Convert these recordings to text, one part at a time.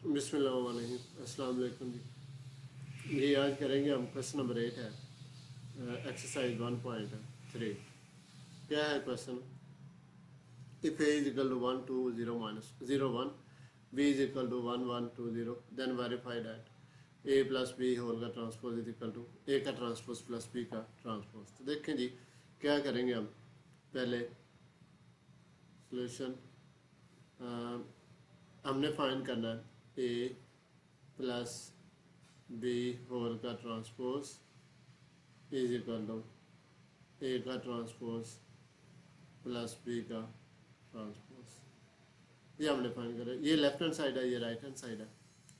बिस्मिल्लाहिर्रहमानिर्रहीम। अस्सलाम वालेकुम जी। आज करेंगे हम क्वेश्चन नंबर 8 है, एक्सरसाइज 1.3। क्या है question? If A is equal to 1 2 0 minus 0 1, B is equal to 1 1 2 0, then verify that A plus B whole का transpose is equal to A का ट्रांसपोज प्लस बी का ट्रांसपोज। तो देखें जी, क्या करेंगे हम? पहले सोल्यूशन हमने फाइंड करना है ए प्लस बी होल का transpose is equal to A का ट्रांसपोज प्लस बी का ट्रांसपोज। ये हमने फाइंड करा। ये लेफ्ट हैंड साइड है, ये राइट हैंड साइड है।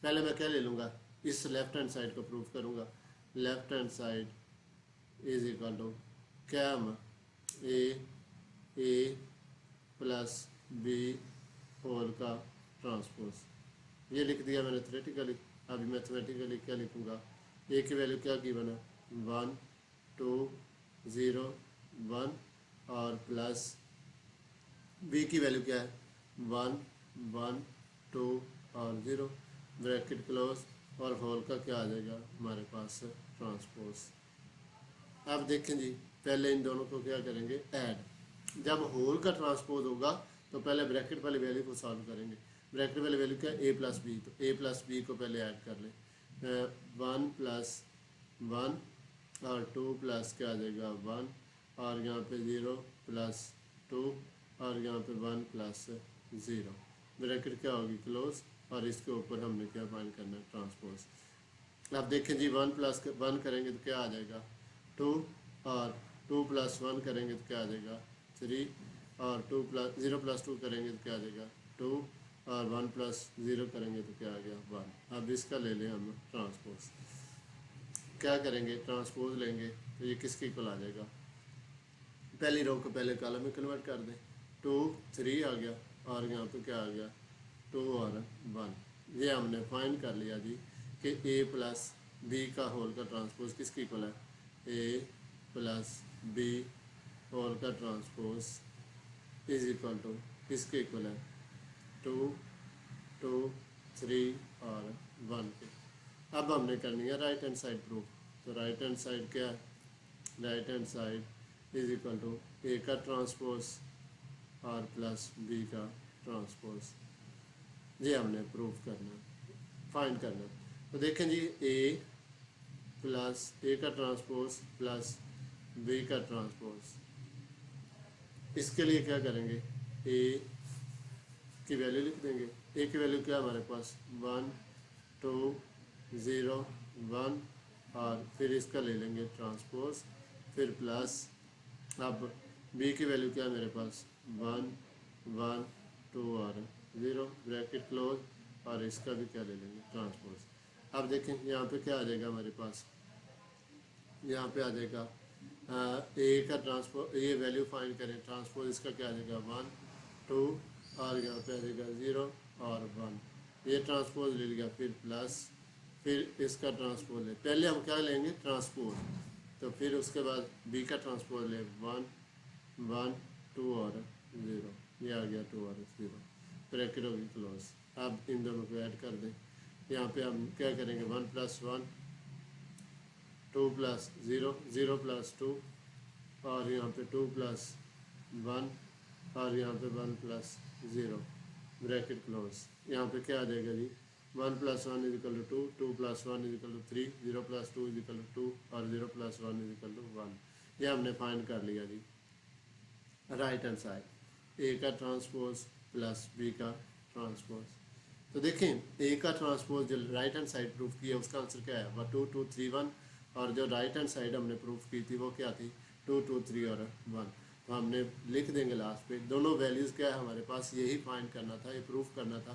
पहले मैं क्या ले लूँगा? इस लेफ्ट हैंड साइड को प्रूव करूँगा। Left hand side is equal to क्या हम ए प्लस बी होल का ट्रांसपोज। ये लिख दिया मैंने थ्योरेटिकली। अभी मैथमेटिकली क्या लिखूँगा? ए की वैल्यू क्या की बना? 1 2 0 1 और प्लस बी की वैल्यू क्या है? 1 1 2 और 0, ब्रैकेट क्लोज, और होल का क्या आ जाएगा हमारे पास? ट्रांसपोज। अब देखें जी, पहले इन दोनों को क्या करेंगे? ऐड। जब होल का ट्रांसपोज होगा तो पहले ब्रैकेट वाली वैल्यू को सॉल्व करेंगे। ब्रैकेट वाली वैल्यू क्या है? ए प्लस बी। तो ए प्लस बी को पहले ऐड कर लें। 1 प्लस 1 और 2 प्लस क्या आ जाएगा? 1, और यहाँ पे 0 प्लस 2, और यहाँ पे 1 प्लस 0, ब्रैकेट क्या होगी? क्लोज। और इसके ऊपर हमने क्या फाइंड करना है? ट्रांसपोज। अब देखें जी, 1 प्लस 1 करेंगे तो क्या आ जाएगा? 2, और 2 प्लस 1 करेंगे तो क्या आ जाएगा? 3, और 2 प्लस 0 प्लस 2 करेंगे तो क्या आ जाएगा? 2, और 1 प्लस 0 करेंगे तो क्या आ गया? 1। अब इसका ले लें हम ट्रांसपोज। क्या करेंगे? ट्रांसपोज लेंगे तो ये किसके इक्वल आ जाएगा? पहली रो को पहले कॉलम में कन्वर्ट कर दें। 2 3 आ गया, और यहाँ पे क्या आ गया? 2 और 1। ये हमने फाइंड कर लिया जी कि ए प्लस बी का होल का ट्रांसपोज किसके इक्वल है? ए प्लस बी होल का ट्रांसपोज इज इक्वल टू किसके इक्वल है? 2 2 3 और 1 के। अब हमने करनी है राइट हैंड साइड प्रूफ। तो राइट हैंड साइड क्या है? Right hand side is equal to A का ट्रांसपोज और प्लस बी का ट्रांसपोज। ये हमने प्रूफ करना, फाइंड करना। तो देखें जी, ए प्लस ए का ट्रांसपोज प्लस बी का ट्रांसपोज। इसके लिए क्या करेंगे? ए की वैल्यू लिख देंगे। ए की वैल्यू क्या है हमारे पास? 1 2 0 1, और फिर इसका ले लेंगे ट्रांसपोज, फिर प्लस। अब बी की वैल्यू क्या है मेरे पास? 1 1 2 और 0, ब्रैकेट क्लोज, और इसका भी क्या ले लेंगे? ट्रांसपोज। अब देखें यहाँ पे क्या आ जाएगा हमारे पास? यहाँ पे आ जाएगा ए का ट्रांसपोज। ये वैल्यू फाइंड करें, ट्रांसपोज इसका क्या आ जाएगा? 1 2, और यहाँ पे आ जाएगा 0 और 1। ये ट्रांसपोज ले लिया, फिर प्लस, फिर इसका ट्रांसपोज ले। पहले हम क्या लेंगे? ट्रांसपोज। तो फिर उसके बाद बी का ट्रांसपोज ले, 1 1 2 और 0। ये आ गया 2 और 0, ब्रैकेट होगी क्लोज। अब इन दोनों को ऐड कर दें। यहाँ पे हम क्या करेंगे? 1 प्लस 1 2 प्लस 0 0 प्लस 2, और यहाँ पे 2 प्लस 1, और यहाँ पे 1 प्लस 0, ब्रैकेट क्लोज। यहाँ पे क्या आ जाएगा जी? 1 plus 1 is equal to 2, 2 plus 1 is equal to 3, 0 plus 2 is equal to 2, और 0 प्लस 1 इज इक्वल टू 1। ये हमने फाइंड कर लिया जी राइट हैंड साइड। ए का ट्रांसपोज प्लस बी का ट्रांसपोज। तो देखें, ए का ट्रांसपोज जो राइट हैंड साइड प्रूफ की है उसका आंसर क्या है? वह 2 2 3 1, और जो राइट हैंड साइड हमने प्रूफ की थी वो क्या थी? 2 2 3 और 1। तो हमने लिख देंगे लास्ट पे दोनों वैल्यूज़ क्या है हमारे पास। यही फाइंड करना था, ये प्रूफ करना था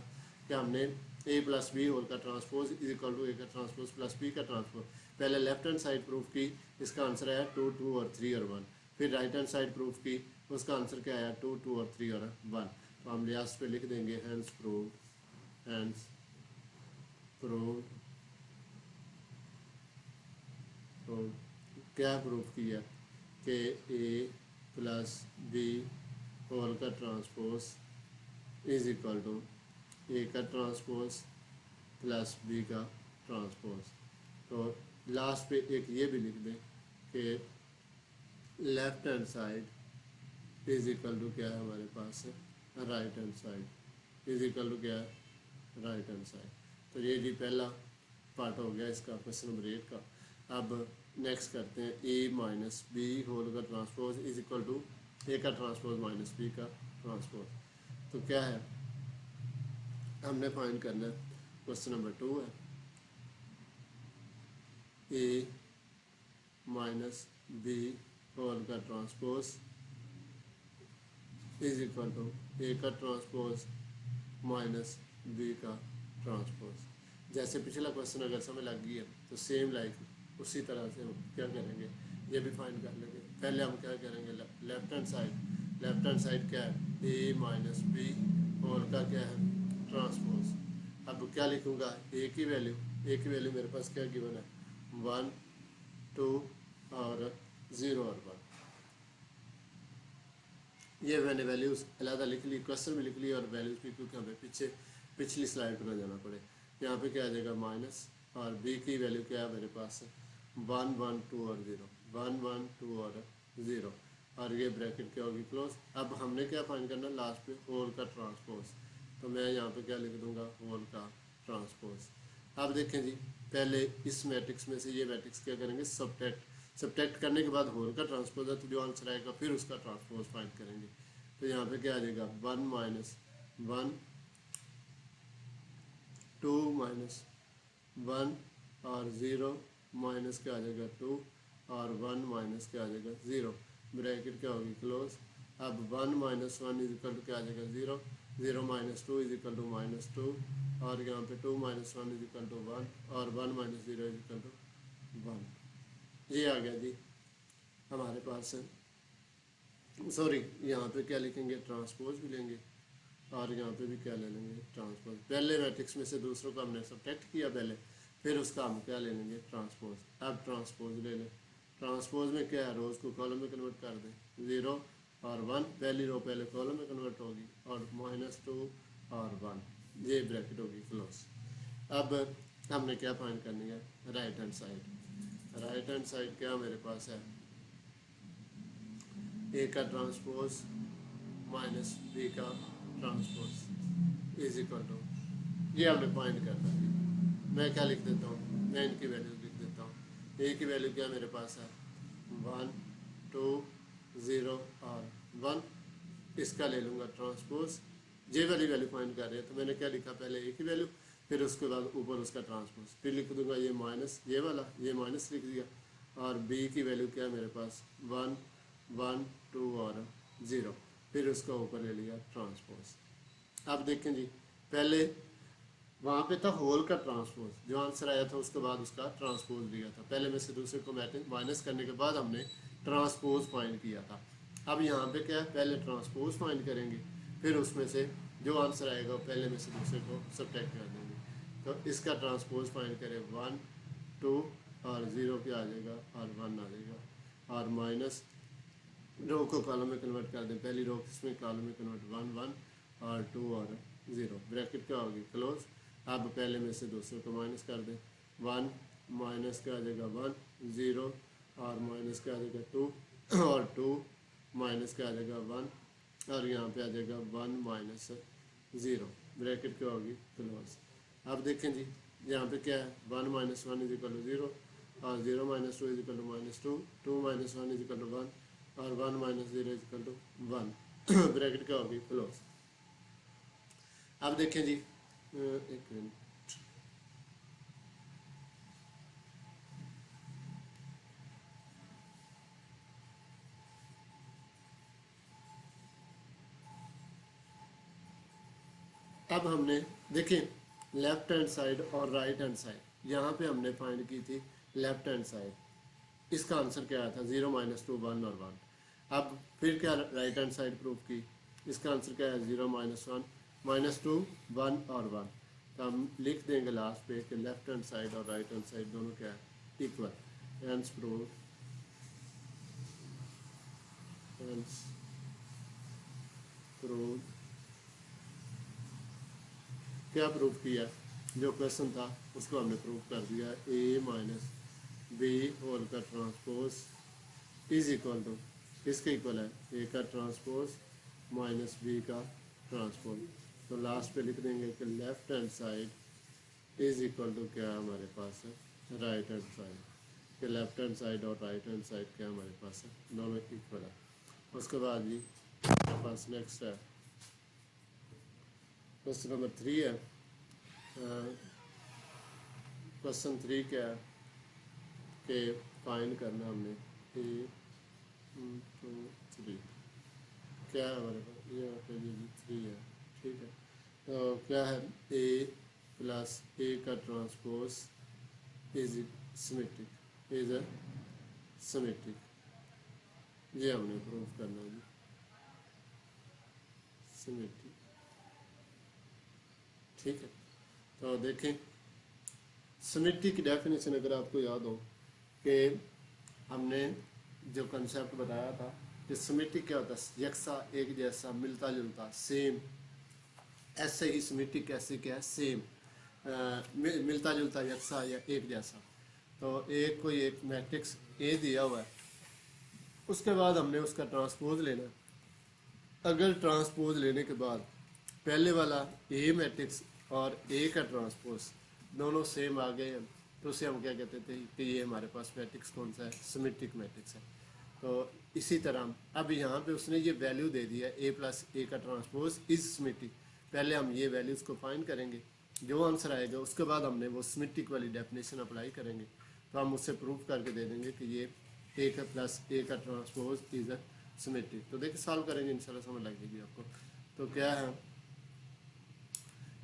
कि हमने ए प्लस बी होल का transpose is equal to A का ट्रांसपोज प्लस बी का ट्रांसपोज। पहले लेफ्ट हैंड साइड प्रूफ की, इसका आंसर है 2 2 और 3 और 1। फिर राइट हैंड साइड प्रूफ की, उसका आंसर क्या आया? 2 2 और 3 और 1। तो हम लास्ट पे लिख देंगे हैंस प्रूव, हैंस प्रूव। तो क्या प्रूफ किया? कि ए प्लस बी होल का transpose is equal to A का ट्रांसपोज प्लस बी का ट्रांसपोज। तो लास्ट पे एक ये भी लिख दें कि left hand side is equal to क्या है हमारे पास है right hand side is equal to क्या है राइट हैंड साइड। तो ये जी पहला पार्ट हो गया इसका क्वेश्चन नंबर 8 का। अब नेक्स्ट करते हैं ए माइनस बी होल का transpose is equal to A का ट्रांसपोज माइनस बी का ट्रांसपोज। तो क्या है हमने फाइंड करना है क्वेश्चन नंबर 2 है ए माइनस बी होल का transpose is equal to A का ट्रांसपोज माइनस बी का ट्रांसपोज। जैसे पिछला क्वेश्चन अगर समझ लग गई है तो सेम लाइक उसी तरह से हम क्या करेंगे ये भी फाइंड कर लेंगे। पहले हम क्या करेंगे लेफ्ट हैंड साइड क्या है ए माइनस बी होल का क्या है ट्रांसपोज। अब क्या लिखूँगा ए की वैल्यू मेरे पास क्या गिवन है 1 2 और 0 और 1। ये मैंने वैल्यूज़ अलग लिख ली क्वेश्चन में लिख ली और वैल्यूज़ भी क्योंकि हमें पिछली स्लाइड पर ना जाना पड़े। यहाँ पे क्या आ जाएगा माइनस और बी की वैल्यू क्या है मेरे पास 1 1 2 और 0 1 1 2 और 0 और ये ब्रैकेट क्या होगी क्लोज। अब हमने क्या फाइंड करना लास्ट पे होल का ट्रांसपोज। तो मैं यहाँ पे क्या लिख दूँगा होल का ट्रांसपोज। अब देखें जी पहले इस मैट्रिक्स में से ये मैट्रिक्स क्या करेंगे सब्ट्रैक्ट करने के बाद होल का ट्रांसपोज है तो जो आंसर आएगा फिर उसका ट्रांसपोज फाइंड करेंगे। तो यहाँ पे क्या आ जाएगा 1 माइनस 1 2 माइनस 1 और 0 माइनस क्या आ जाएगा 2 और 1 माइनस क्या आ जाएगा 0 ब्रैकेट क्या होगी क्लोज। अब 1 माइनस 1 इज इक्वल टू क्या आ जाएगा 0 0 minus 2 is equal to minus 2 और यहाँ पे 2 माइनस 1 इज इक्वल टू 1 और 1 माइनस 0 इज इक्वल टू 1। ये आ गया जी हमारे पास है सॉरी यहाँ पे क्या लिखेंगे ट्रांसपोज भी लेंगे और यहाँ पे भी क्या ले लेंगे ट्रांसपोज। पहले मैट्रिक्स में से दूसरों को हमने सब्ट्रैक्ट किया पहले फिर उसका हम क्या ले लेंगे ट्रांसपोज। अब ट्रांसपोज ले लें ट्रांसपोज में क्या है रोज़ को कॉलम में कन्वर्ट कर दें 0 और 1 पहली रो पहले कॉलम में कन्वर्ट होगी और -2 और 1 ये ब्रैकेट होगी क्लोज। अब हमने क्या फाइंड करनी है राइट हैंड साइड क्या मेरे पास है ए का ट्रांसपोज माइनस बी का ट्रांसपोज इज इक्वल टू ये हमने फाइंड करना है। मैं क्या लिख देता हूँ मैं इनकी वैल्यू लिख देता हूँ। ए की वैल्यू क्या मेरे पास है 1 2 0 और 1 इसका ले लूँगा ट्रांसपोज। जे वाली वैल्यू फाइंड कर रहे हैं तो मैंने क्या लिखा पहले ए की वैल्यू फिर उसके बाद ऊपर उसका ट्रांसपोज फिर लिख दूंगा ये माइनस ये वाला ये माइनस लिख दिया और बी की वैल्यू क्या है मेरे पास 1 1 2 और 0 फिर उसका ऊपर ले लिया ट्रांसपोज। अब देखें जी पहले वहाँ पे था होल का ट्रांसपोज जो आंसर आया था उसके बाद उसका ट्रांसपोज लिया था। पहले में से दूसरे को माइनस करने के बाद हमने ट्रांसपोज फाइंड किया था। अब यहाँ पे क्या है पहले ट्रांसपोज फाइंड करेंगे फिर उसमें से जो आंसर आएगा पहले में से दूसरे को सब्ट्रैक्ट कर देंगे। तो इसका ट्रांसपोज फाइंड करें 1 2 और 0 क्या आ जाएगा और 1 आ जाएगा और माइनस रो को कॉलम में कन्वर्ट कर दें पहली रो इसमें कॉलम में कन्वर्ट 1 1 और 2 और 0 ब्रैकेट क्या होगी क्लोज। अब पहले में से दूसरे को माइनस कर दें 1 माइनस क्या आ जाएगा 1 0 और माइनस क्या आ जाएगा 2 और 2 माइनस क्या आ जाएगा 1 और यहाँ पे आ जाएगा 1 माइनस 0 ब्रैकेट क्या होगी क्लोज। अब देखें जी यहाँ पे क्या है 1 माइनस 1 इज इक्वल टू 0 और 0 minus 2 is equal to -2 2 minus 1 is equal to 1 और 1 minus 0 is equal to 1 bracket क्या होगी क्लोज। अब देखें जी एक मिनट अब हमने देखें लेफ्ट हैंड साइड और राइट हैंड साइड यहाँ पे हमने फाइंड की थी लेफ्ट हैंड साइड इसका आंसर क्या आया था 0 -2 1 और 1। अब फिर क्या राइट हैंड साइड प्रूव की इसका आंसर क्या है 0 -1 -2 1 और 1। तो हम लिख देंगे लास्ट पे कि लेफ्ट हैंड साइड और राइट हैंड साइड दोनों क्या है इक्वल। हेंस प्रूव क्या प्रूव किया जो क्वेश्चन था उसको हमने प्रूव कर दिया। ए माइनस बी होल का ट्रांसपोज इज इक्वल टू, किसके इक्वल है, ए का ट्रांसपोज माइनस बी का ट्रांसपोज। तो लास्ट पे लिख देंगे कि left hand side is equal to क्या हमारे पास है, राइट हैंड साइड, कि लेफ्ट हैंड साइड और राइट हैंड साइड क्या हमारे पास है, दोनों इक्वल है। उसके बाद जी हमारे पास नेक्स्ट है क्वेश्चन नंबर 3 है। क्वेश्चन 3 क्या है कि फाइंड करना हमने ए 2 3 क्या है हमारे पास, ये पे जी 3 है, ठीक है। तो क्या है, ए प्लस ए का transpose is symmetric, is a symmetric, ये हमने प्रूव करना है जी, सिमेट्रिक, ठीक है। तो देखें सिमेट्री की डेफिनेशन अगर आपको याद हो कि हमने जो कंसेप्ट बताया था कि सिमेट्री क्या होता है, यकसा, एक जैसा, मिलता जुलता, सेम। ऐसे ही सिमेट्री कैसे क्या है, सेम, मिलता जुलता, यकसा या एक जैसा। तो एक कोई एक मैट्रिक्स ए दिया हुआ है, उसके बाद हमने उसका ट्रांसपोज लेना है। अगर ट्रांसपोज लेने के बाद पहले वाला ए मैट्रिक्स और ए का ट्रांसपोज दोनों सेम आ गए हैं, तो उसे हम क्या कहते थे कि ये हमारे पास मैट्रिक्स कौन सा है, सिमेट्रिक मैट्रिक्स है। तो इसी तरह अब यहाँ पे उसने ये वैल्यू दे दिया ए प्लस ए का ट्रांसपोज इज सिमेट्रिक। पहले हम ये वैल्यूज़ को फाइंड करेंगे, जो आंसर आएगा उसके बाद हमने वो सिमेट्रिक वाली डेफिनेशन अप्लाई करेंगे। तो हम उससे प्रूफ करके दे देंगे कि ये ए का प्लस ए का ट्रांसपोज इज अ सिमेट्रिक। तो देखिए सॉल्व करेंगे, इंशाल्लाह समझ लग जाएगी आपको। तो क्या है,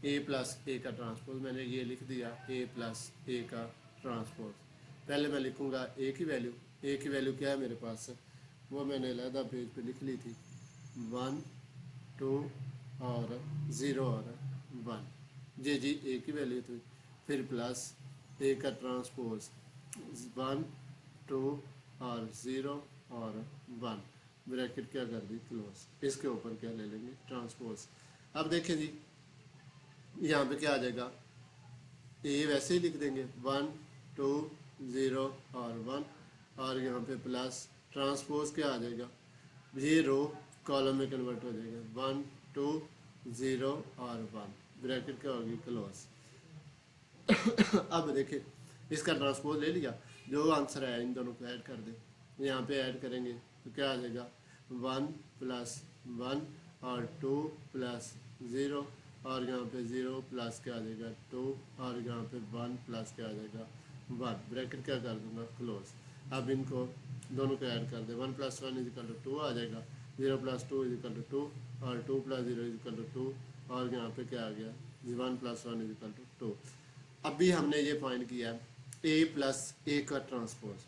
ए प्लस ए का ट्रांसपोज, मैंने ये लिख दिया ए प्लस ए का ट्रांसपोज। पहले मैं लिखूँगा ए की वैल्यू, ए की वैल्यू क्या है मेरे पास, वो मैंने अलहदा पेज पे लिख ली थी, 1 2 और 0 और 1, जी ए की वैल्यू थी। फिर प्लस ए का ट्रांसपोज 1 2 और 0 और 1, ब्रैकेट क्या कर दी क्लोज, इसके ऊपर क्या ले लेंगे, ट्रांसपोज। अब देखें जी यहाँ पे क्या आ जाएगा, ए वैसे ही लिख देंगे 1 2 0 और 1, और यहाँ पे प्लस ट्रांसपोज क्या आ जाएगा, ये रो कॉलम में कन्वर्ट हो जाएगा, 1 2 0 और 1, ब्रैकेट क्या होगी क्लोज। अब देखिए इसका ट्रांसपोज ले लिया, जो आंसर आया इन दोनों को ऐड कर दें, यहाँ पे ऐड करेंगे तो क्या आ जाएगा, 1 प्लस 1 और 2 प्लस 0, और यहाँ पे 0 प्लस क्या आ जाएगा 2, और यहाँ पे 1 प्लस क्या आ जाएगा 1, ब्रैकेट क्या कर दूंगा क्लोज। अब इनको दोनों को ऐड कर दे, 1 प्लस 1 इज इक्वल टू 2 आ जाएगा, 0 प्लस 2 इज इक्वल टू 2, और 2 प्लस 0 इज इक्वल टू 2, और यहाँ पे क्या आ गया 1 प्लस 1 इज इक्वल टू 2। अभी हमने ये फाइंड किया ए प्लस ए का ट्रांसपोज।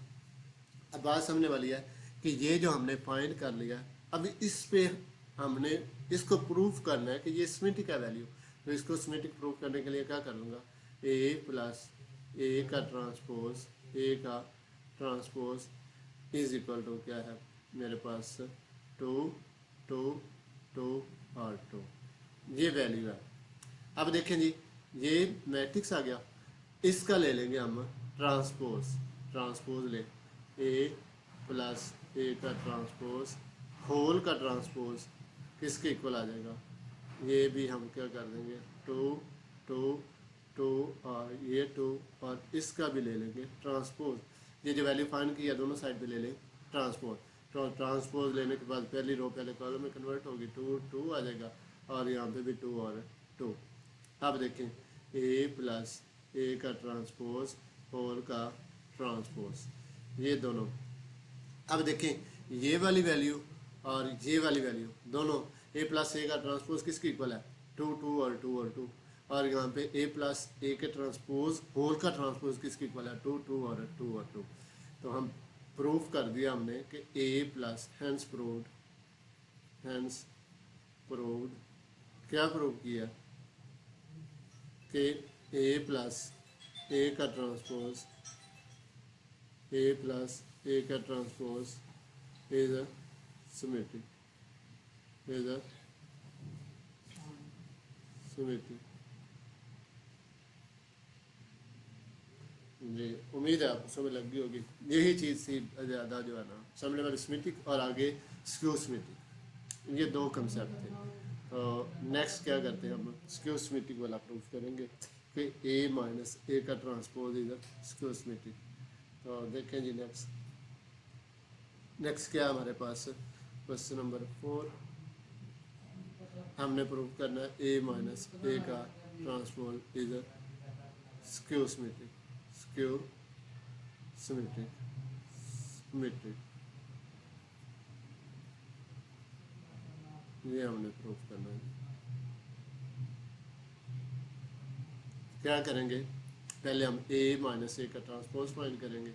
अब बात समझने वाली है कि ये जो हमने फाइंड कर लिया, अभी इस पे हमने इसको प्रूफ करना है कि ये सिमेट्रिक है वैल्यू। तो इसको सिमेट्रिक प्रूफ करने के लिए क्या कर लूँगा, ए प्लस ए का ट्रांसपोज, ए का ट्रांसपोज इज इक्वल टू क्या है मेरे पास 2 2 2 और 2, ये वैल्यू है। अब देखें जी ये मैट्रिक्स आ गया, इसका ले लेंगे हम ट्रांसपोज, ट्रांसपोज ले ए प्लस ए का ट्रांसपोज होल का ट्रांसपोज किसके इक्वल आ जाएगा, ये भी हम क्या कर देंगे 2 2 2 और ये 2, और इसका भी ले लेंगे ट्रांसपोज। ये जो वैल्यू फाइंड की है दोनों साइड पे ले लें ट्रांसपोज। तो ट्रांसपोज लेने के बाद पहली रो पहले कॉलम में कन्वर्ट होगी, 2 2 आ जाएगा, और यहाँ पे भी 2 और 2। अब देखें ए प्लस ए का ट्रांसपोज होल का ट्रांसपोज, ये दोनों। अब देखें ये वाली वैल्यू और ये वाली वैल्यू दोनों, ए प्लस ए का ट्रांसपोज किसकी इक्वल है 2 2 और 2 और 2, और यहाँ पे ए प्लस ए के ट्रांसपोज होल का ट्रांसपोज किसकी इक्वल है 2 2 और 2 और 2। तो हम प्रूफ कर दिया हमने कि ए प्लस हैंस प्रूव्ड क्या प्रूव किया कि ए प्लस ए का ट्रांसपोज, ए प्लस ए का transpose is a symmetric, is a symmetric, जी, उम्मीद है आपको समझ लग गई होगी। यही चीज़ थी ज़्यादा जो है ना समझने वाली स्मिटिक और आगे स्क्यू स्मिटिक, ये दो कंसेप्ट थे। तो नेक्स्ट क्या करते हैं, हम स्क्यू स्मिटिक वाला प्रूफ करेंगे कि ए माइनस ए का ट्रांसपोज इधर स्क्यू स्मिटिक। तो देखें जी नेक्स्ट क्या है हमारे पास, क्वेश्चन नंबर 4। हमने प्रूफ करना है ए माइनस ए का ट्रांसपोज इधर स्क्यू स्मिटिक, स्क्यू सिमेट्रिक, सिमेट्रिक, ये हमने प्रूफ करना है। क्या करेंगे, पहले हम a माइनस ए का ट्रांसपोज फाइंड करेंगे।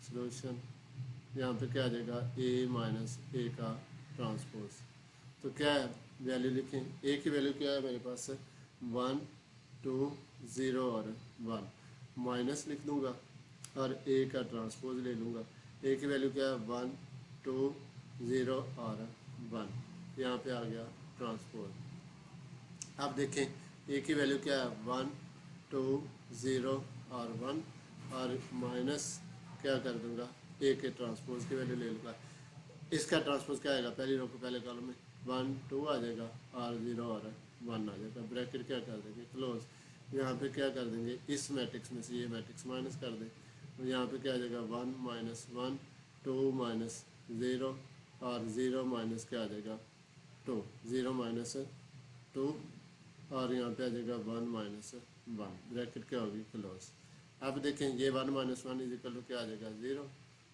सॉल्यूशन यहाँ पे क्या आ जाएगा, a माइनस ए का ट्रांसपोज। तो क्या है वैल्यू लिखें, a की वैल्यू क्या है मेरे पास, 1 2 0 और 1, माइनस लिख दूंगा और a का ट्रांसपोज ले लूँगा। a की वैल्यू क्या है, 1 2 0 और 1, यहाँ पे आ गया ट्रांसपोज। अब देखें a की वैल्यू क्या है, 1 2 0 और 1, और माइनस क्या कर दूंगा, a के ट्रांसपोज की वैल्यू ले लूँगा। इसका ट्रांसपोज क्या आएगा, पहली रो को पहले कॉलम में 1 2 आ जाएगा और 0 और 1 आ जाएगा। ब्रैकेट क्या कर देंगे, क्लोज। यहाँ पे क्या कर देंगे, इस मैट्रिक्स में से ये मैट्रिक्स माइनस कर दें, तो यहाँ पे क्या आ जाएगा, 1 माइनस 1 2 माइनस 0 और 0 माइनस क्या आ जाएगा 2, 0 माइनस 2 और यहाँ पे आ जाएगा 1 माइनस 1, ब्रैकेट क्या होगी, क्लोज। अब देखें ये 1 माइनस 1 इज इक्वल टू क्या आ जाएगा 0,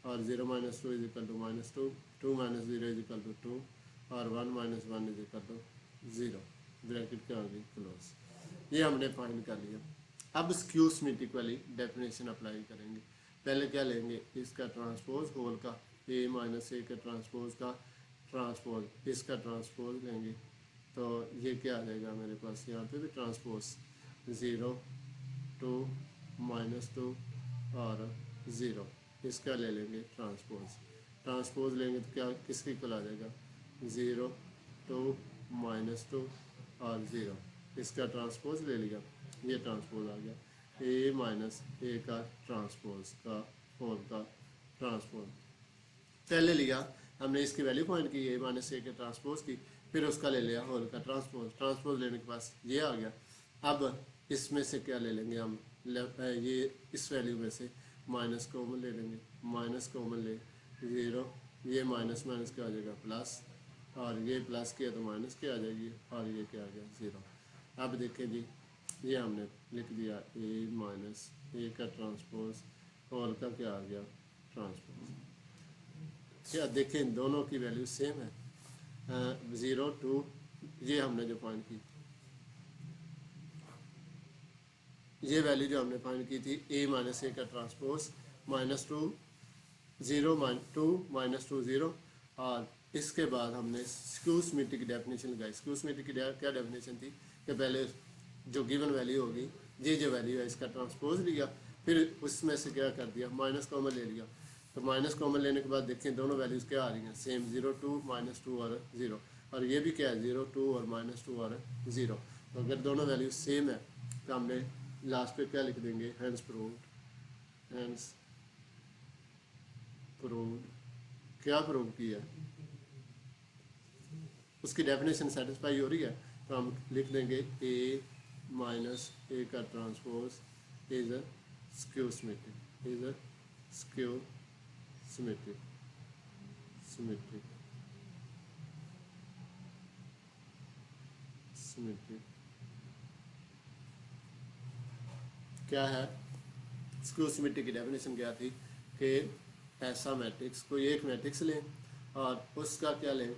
और 0 minus 2 is equal to minus 2, 2 minus 0 is equal to 2, और 1 minus 1 is equal to 0, bracket क्या होगी, क्लोज। ये हमने फाइंड कर लिया। अब स्क्यू सिमेट्रिक वाली डेफिनेशन अप्लाई करेंगे। पहले क्या लेंगे, इसका ट्रांसपोज होल का, ए माइनस ए के ट्रांसपोज का ट्रांसपोज, इसका ट्रांसपोज लेंगे तो ये क्या आ जाएगा मेरे पास, यहाँ पे भी ट्रांसपोज 0 2 माइनस 2 और 0, इसका ले लेंगे ट्रांसपोज। ट्रांसपोज लेंगे तो क्या किसके इक्वल आ जाएगा, 0 2 माइनस 2 और 0, इसका ट्रांसपोज ले लिया, ये ट्रांसपोज आ गया ए माइनस ए का ट्रांसपोज का होल का ट्रांसपोज। पहले लिया हमने इसकी वैल्यू फाइंड की ए माइनस ए के ट्रांसपोज की, फिर उसका ले लिया होल का ट्रांसपोज। ट्रांसपोज लेने के पास ये आ गया। अब इसमें से क्या ले लेंगे हम, ये इस वैल्यू में से माइनस कॉमन ले लेंगे, माइनस कॉमन ले 0, ये माइनस माइनस क्या आ जाएगा प्लस, और ये प्लस किया तो माइनस क्या आ जाएगी, और ये क्या आ गया 0। अब देखें जी ये हमने लिख दिया ए माइनस ए का ट्रांसपोज, होल का क्या आ गया ट्रांसपोज। क्या देखें दोनों की वैल्यू सेम है, 0 2, ये हमने जो फाइंड की, ये वैल्यू जो हमने फाइंड की थी ए माइनस ए का ट्रांसपोज माइनस 2 0 2 माइनस 2 0, और इसके बाद हमने स्क्यू सिमेट्रिक की डेफिनेशन लगाई। स्क्यू सिमेट्रिक की क्या डेफिनेशन थी कि पहले जो गिवन वैल्यू होगी, ये जो वैल्यू है इसका ट्रांसपोज लिया, फिर उसमें से क्या कर दिया माइनस कॉमन ले लिया। तो माइनस कॉमन लेने के बाद देखें दोनों वैल्यूज़ क्या आ रही हैं सेम, 0 2 माइनस 2 और 0, और ये भी क्या है 0 2 और माइनस 2 और 0। तो अगर दोनों वैल्यूज सेम है तो हमने लास्ट पे क्या लिख देंगे, हैंस प्रूव्ड, हैंस प्रूव्ड। क्या प्रूव किया, उसकी डेफिनेशन सेटिस्फाई हो रही है, तो हम लिख देंगे ए माइनस ए का transpose is a skew symmetric, is a skew symmetric, symmetric, symmetric. क्या है स्क्यू सिमेट्रिक की डेफिनेशन क्या थी कि ऐसा मैट्रिक्स, कोई एक मैट्रिक्स लें और उसका क्या लें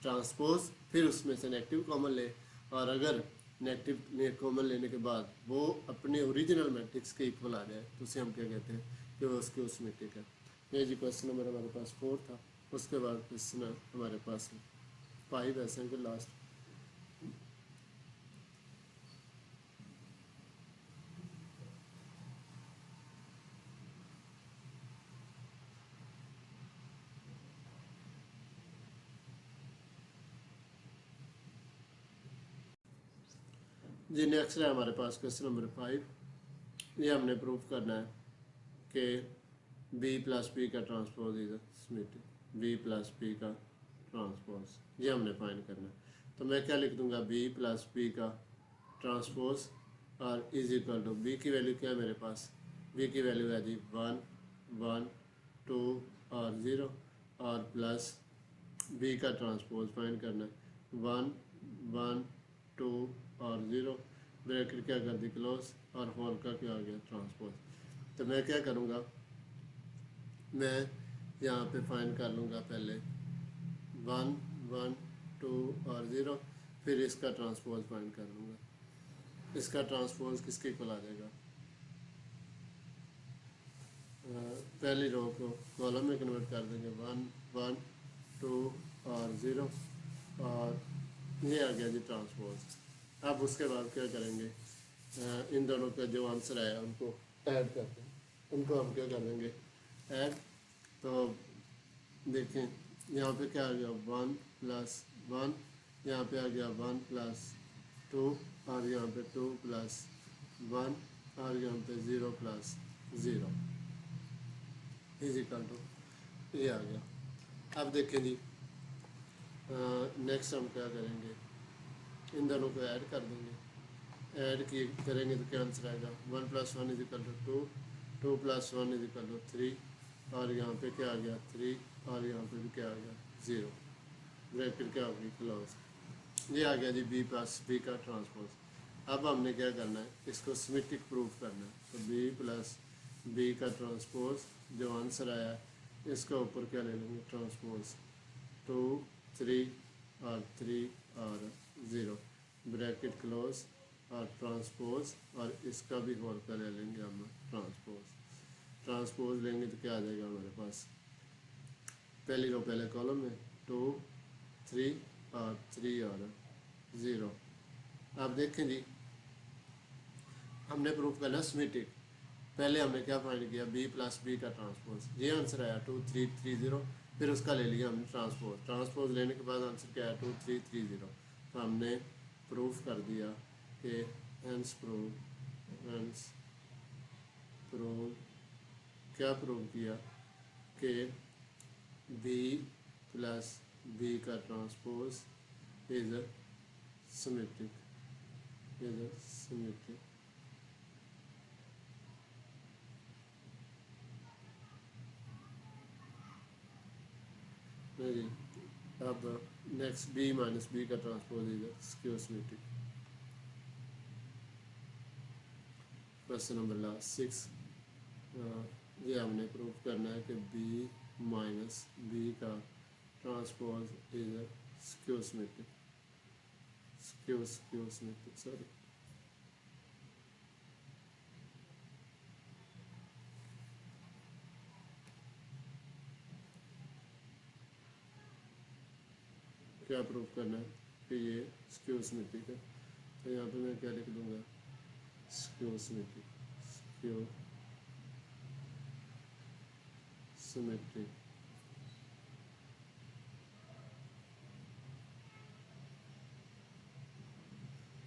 ट्रांसपोज, फिर उसमें से नेगेटिव कॉमन ले, और अगर नेगेटिव कॉमन लेने के बाद वो अपने ओरिजिनल मैट्रिक्स के इक्वल आ जाए तो उसे हम क्या कहते हैं कि वो स्क्यू सिमेट्रिक है। ये जी क्वेश्चन नंबर हमारे पास 4 था। उसके बाद क्वेश्चन हमारे पास 5 ऐसे हैं लास्ट। जी नेक्स्ट है हमारे पास क्वेश्चन नंबर 5। ये हमने प्रूफ करना है कि बी प्लस पी का transpose is symmetric, B plus P का ट्रांसपोज ये हमने फाइंड करना है। तो मैं क्या लिख दूंगा, बी प्लस पी का ट्रांसपोज और इज इक्वल टू बी की वैल्यू क्या है मेरे पास, बी की वैल्यू है जी 1 1 2 और 0 और प्लस बी का ट्रांसपोज फाइंड करना है 1 1 2 और 0, ब्रैकेट क्या कर दी क्लोज और होल का क्या आ गया ट्रांसपोज। तो मैं क्या करूँगा, मैं यहाँ पे फाइंड कर लूँगा पहले 1 1 2 और 0, फिर इसका ट्रांसपोज फाइंड कर लूँगा। इसका ट्रांसपोज किसके इक्वल आ जाएगा, पहली रो को कॉलम में कन्वर्ट कर देंगे 1 1 2 और 0 और ये आ गया जी ट्रांसपोज। अब उसके बाद क्या करेंगे, इन दोनों का जो आंसर आया उनको ऐड करते हैं, उनको हम क्या कर देंगे ऐड। तो देखें यहाँ पे क्या आ गया 1 प्लस 1, यहाँ पे आ गया 1 प्लस 2 और यहाँ पे 2 प्लस 1 और यहाँ पे 0 प्लस 0 इज इक्वल टू ये आ गया। अब देखें जी नेक्स्ट हम क्या करेंगे, इन दोनों को ऐड कर देंगे, ऐड की करेंगे तो क्या आंसर आएगा 1 plus 1 is equal to 2, 2 plus 1 is equal to 3 और यहाँ पे क्या आ गया 3 और यहाँ पे भी क्या आ गया 0, ब्रैकेट क्या होगी क्लोज। ये आ गया जी बी प्लस बी का ट्रांसपोज। अब हमने क्या करना है, इसको सिमेट्रिक प्रूफ करना है। तो बी प्लस बी का ट्रांसपोज जो आंसर आया है इसका ऊपर क्या ले लेंगे ट्रांसपोज 2 3 और 3 और 0, ब्रैकेट क्लोज और ट्रांसपोज और इसका भी होल का ले लेंगे हम ट्रांसपोज। ट्रांसपोज लेंगे तो क्या आ जाएगा हमारे पास, पहली रो पहले कॉलम में 2 3 और 3 और 0। अब देखें जी हमने प्रूफ करना सिमेट्रिक, पहले हमने क्या फाइंड किया बी प्लस बी का ट्रांसपोज, ये आंसर आया 2 3 3 0, फिर उसका ले लिया हमने ट्रांसपोज, ट्रांसपोज लेने के बाद आंसर क्या आया 2 3 3 0। तो हमने प्रूफ कर दिया कि हेंस प्रूव क्या प्रूव किया कि बी प्लस बी का ट्रांसपोज इज सिमेट्रिक, नहीं। अब नेक्स्ट बी माइनस बी का transpose is skew symmetric. Question number last 6, ये हमने प्रूफ करना है कि बी माइनस बी का transpose is skew symmetric, skew symmetric sorry. क्या प्रूफ करना है कि ये स्क्यू सिमेट्रिक है। तो यहाँ पे मैं क्या लिख दूंगा स्क्यू सिमेट्रिक, स्क्यू सिमेट्रिक।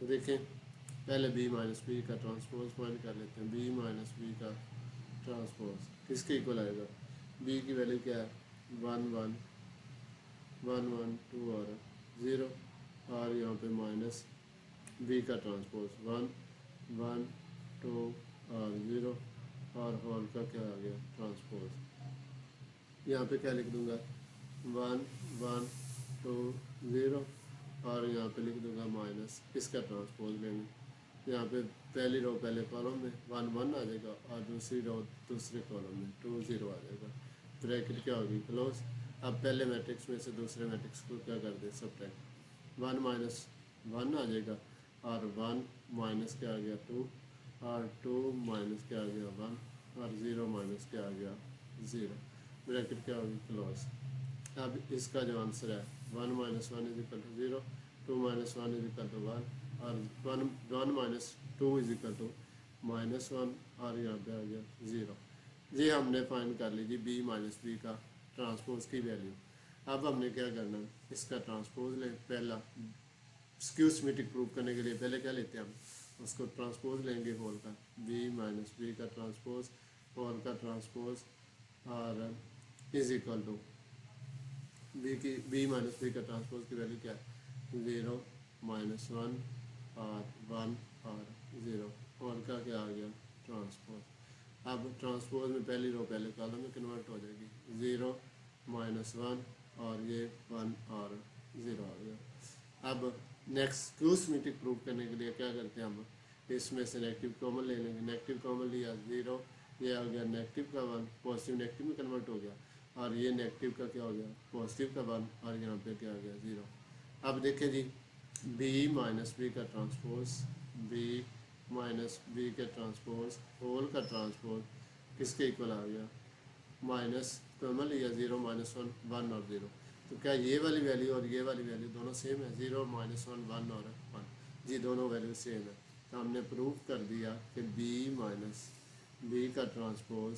तो देखें पहले बी माइनस बी का ट्रांसपोज फाइंड कर लेते हैं। बी माइनस बी का ट्रांसपोज किसके इक्वल आएगा, बी की वैल्यू क्या है 1 1 1 1 2 और 0 और यहाँ पे माइनस बी का ट्रांसपोज 1 1 2 और 0 और होल का क्या आ गया ट्रांसपोज। यहाँ पे क्या लिख दूंगा 1 1 2 0 और यहाँ पे लिख दूंगा माइनस इसका ट्रांसपोज लेंगे। यहाँ पे पहली रो पहले कॉलम में 1 1 आ जाएगा और दूसरी रो दूसरे कॉलम में 2 0 आ जाएगा, ब्रैकेट क्या होगी क्लोज। अब पहले मैट्रिक्स में से दूसरे मैट्रिक्स को क्या कर दे सबट्रैक्ट, 1 माइनस 1 आ जाएगा और 1 माइनस क्या आ गया 2 और 2 माइनस क्या आ गया 1 और 0 माइनस क्या आ गया 0, ब्रैकेट क्या होगी क्लोज। अब इसका जो आंसर है 1 minus 1 is equal to 0, 2 minus 1 is equal to 1 और 1 minus 2 is equal to minus 1 और यहाँ पे आ गया 0। ये हमने फाइंड कर ली जी बी माइनस बी का ट्रांसपोज की वैल्यू। अब हमने क्या करना है इसका ट्रांसपोज ले, पहला स्क्यू सिमेट्रिक प्रूव करने के लिए पहले क्या लेते हैं हम उसको ट्रांसपोज लेंगे होल का, बी माइनस बी का ट्रांसपोज होल का ट्रांसपोज और is equal to B minus B का ट्रांसपोज की वैल्यू क्या है 0 -1 और 1 और 0 होल का क्या आ गया ट्रांसपोज। अब ट्रांसपोज में पहली रो पहले कॉलम में कन्वर्ट हो जाएगी 0 -1 और ये 1 और 0 आ गया। अब नेक्स्ट स्क्यू सिमेट्रिक प्रूव करने के लिए क्या करते हैं हम इसमें से नेगेटिव कॉमन ले लेंगे। नेगेटिव कॉमन लिया 0, ये आ गया नेगेटिव का 1 पॉजिटिव नेगेटिव में कन्वर्ट हो गया और ये नेगेटिव का क्या हो गया पॉजिटिव का 1 और यहाँ पे क्या आ गया 0। अब देखें जी बी माइनस बी का ट्रांसपोज बी माइनस बी के ट्रांसपोज होल का ट्रांसपोज किसके इक्वल आ गया माइनस कॉमन लिया 0 -1 1 और 0। तो क्या ये वाली वैल्यू और ये वाली वैल्यू दोनों सेम है 0 -1 1 और 1 जी दोनों वैल्यू सेम है। तो हमने प्रूव कर दिया कि बी माइनस बी का transpose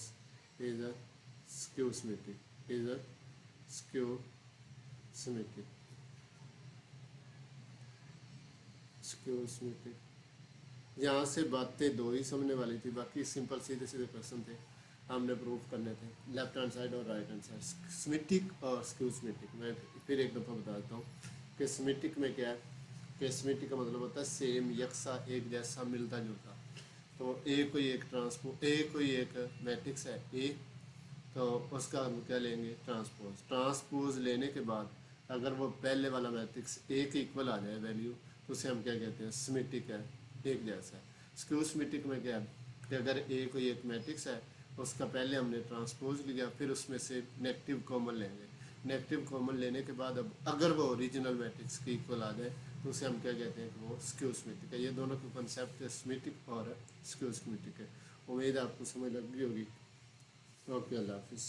is a skew symmetric is a skew symmetric skew symmetric. यहाँ से बातें दो ही समझने वाली थी, बाकी सिंपल सीधे सीधे क्वेश्चन थे हमने प्रूव करने थे लेफ्ट हैंड साइड और राइट हैंड साइड सिमेट्रिक और स्क्यू सिमेट्रिक। मैं फिर एक दफ़ा बता देता हूँ कि सिमेट्रिक में क्या है कि सिमेट्रिक का मतलब होता है सेम यकसा एक जैसा मिलता जुलता। तो ए कोई एक मैट्रिक्स है ए, तो उसका हम क्या लेंगे ट्रांसपोज लेने के बाद अगर वो पहले वाला मैट्रिक्स ए के इक्वल आ जाए वैल्यू तो उसे हम क्या कहते हैं सिमेट्रिक है एक जैसा है। स्क्यू सिमेट्रिक में क्या है कि अगर ए कोई एक मैट्रिक्स है उसका पहले हमने ट्रांसपोज लिया फिर उसमें से नेगेटिव कॉमन लेंगे। नेगेटिव कॉमन लेने के बाद अब अगर वो ओरिजिनल मैट्रिक्स के इक्वल आ जाए तो उसे हम क्या कहते हैं कि वो स्क्यू सिमेट्रिक है। ये दोनों के कॉन्सेप्ट सिमेट्रिक और स्क्यू सिमेट्रिक है। उम्मीद है आपको समझ लग गई होगी। ओके, अल्लाह हाफिज़।